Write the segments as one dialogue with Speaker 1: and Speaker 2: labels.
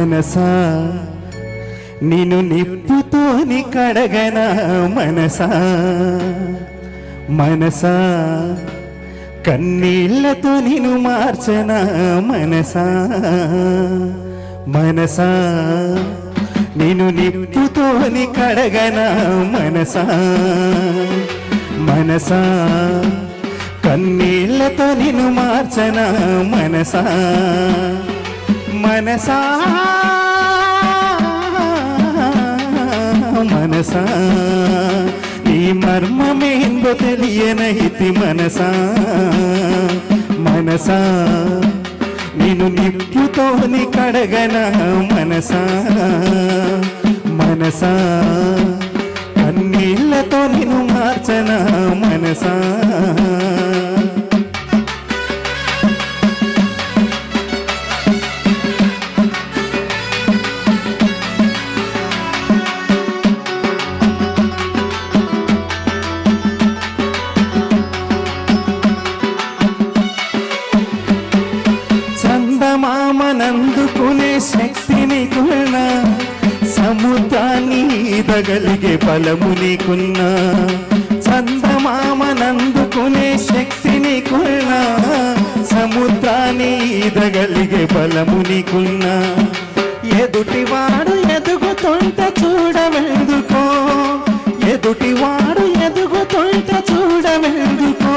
Speaker 1: మనసా నిన్ను నిప్పుతోని కడగనా మనసా మనసా కన్నీళ్లతో నిన్ను మార్చనా మనసా మనసా నిన్ను నిప్పుతోని కడగనా మనసా మనసా కన్నీళ్లతో నిన్ను మార్చనా మనసా మనసా మనసా నీ మర్మమేందో తెలియనైతి మనసా మనసా నిన్ను నిప్పుతోని కడగనా మనసా మనసా కన్నీళ్లతో నిన్ను మార్చనా మనసా చందమామనందుకునే శక్తి నీకున్నా సముద్రాన్ని ఈదగలిగే బలము నీకున్నా చందమామనందుకునే శక్తి నీకున్నా సముద్రాన్ని ఈదగలిగే బలము నీకున్నా ఎదుటివాడు ఎదుగుతుంటే చూడవెందుకో ఎదుటివాడు ఎదుగుతుంటే చూడవెందుకో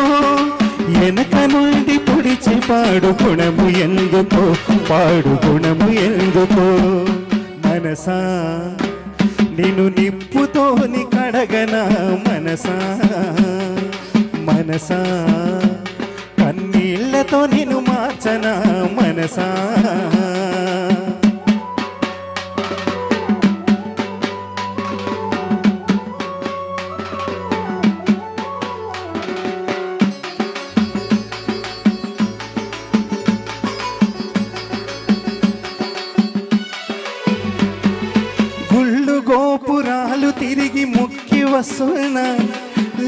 Speaker 1: వెనక నుండి పొడిచి పాడు గుణము ఎందుకో పాడు గుణము ఎందుకో మనసా నిన్ను నిప్పుతోని కడగనా మనసా మనసా కన్నీళ్లతో నిన్ను మార్చనా మనసా గోపురాలు తిరిగి ముక్కి వస్తున్నా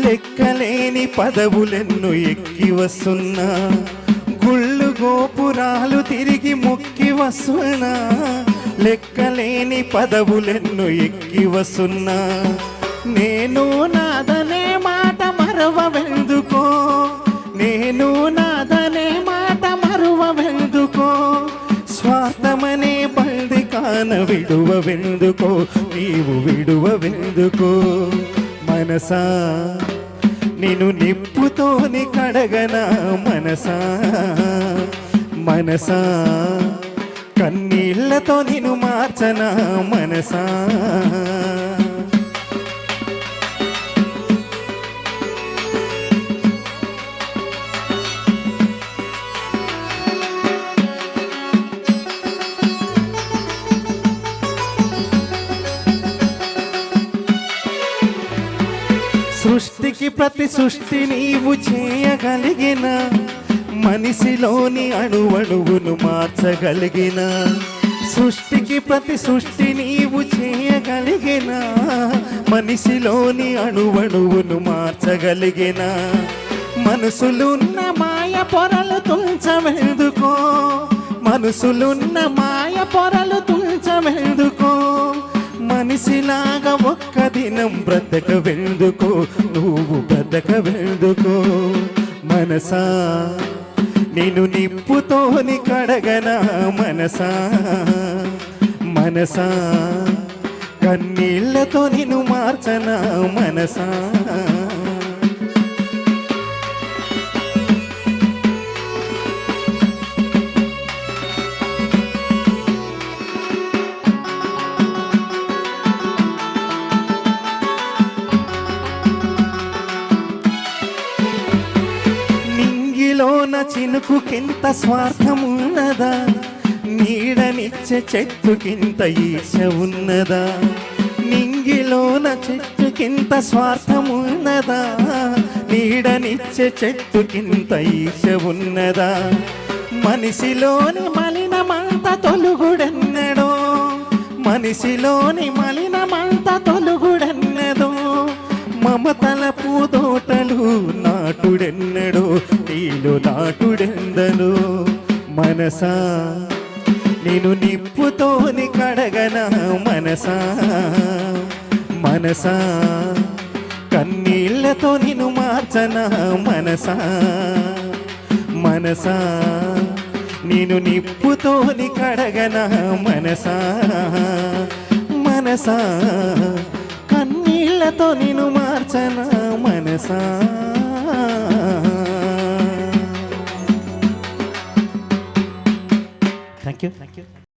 Speaker 1: లెక్కలేని పదవులెన్ను ఎక్కి వస్తున్నా గుళ్ళు గోపురాలు తిరిగి ముక్కి వస్తున్నా లెక్కలేని పదవులెన్ను ఎక్కి వస్తున్నా నేను నాదనే మాట మరవవెందుకో నేను నాదనే మాట మరువవెందుకో స్వార్థమనే బండి కాన విడువవెందుకో నీవు విడువవెందుకో మనసా నిన్ను నిప్పుతోని కడగనా మనసా మనసా కన్నీళ్లతో నిన్ను మార్చనా మనసా సృష్టికి ప్రతి సృష్టి నీవు చేయగలిగిన మనిషిలోని అణువణువును మార్చగలిగిన సృష్టికి ప్రతి సృష్టి నీవు చేయగలిగిన మనిషిలోని అణువణువును మార్చగలిగిన మనసులున్న మాయ పొరలు తుంచవెందుకో మనసులున్న మాయ పొరలు తుంచవెందుకో మనిషిలాగా ఒక్క దినం బ్రతకవెందుకో నువ్వు బ్రతకవెందుకో మనసా నిన్ను నిప్పుతోని కడగనా మనసా మనసా కన్నీళ్లతో నిన్ను మార్చనా మనసా లోన చినుకుకింత స్వార్థమున్నదా నీడనిచ్చే చెట్టుకింత ఈశ ఉన్నదా నింగిలోన చెట్టుకింత స్వార్థమున్నదా నీడనిచ్చే చెట్టుకింత ఈశ ఉన్నదా మనిషిలోని మలినమంత తొలుగుడెన్నడో మనిషిలోని మలినమంత తొలుగుడెన్నదో మమతల పూదోటలు నాటుడెన్నడో నీలో నాటుడెందలో మనసా నీ నేను నిప్పుతోని కడగన మనసా మనసా కన్నీళ్లతో నిన్ను మార్చన మనసా మనసా నేను నిప్పుతోని కడగన మనసా మనసా కన్నీళ్లతో నిన్ను మార్చన మనసా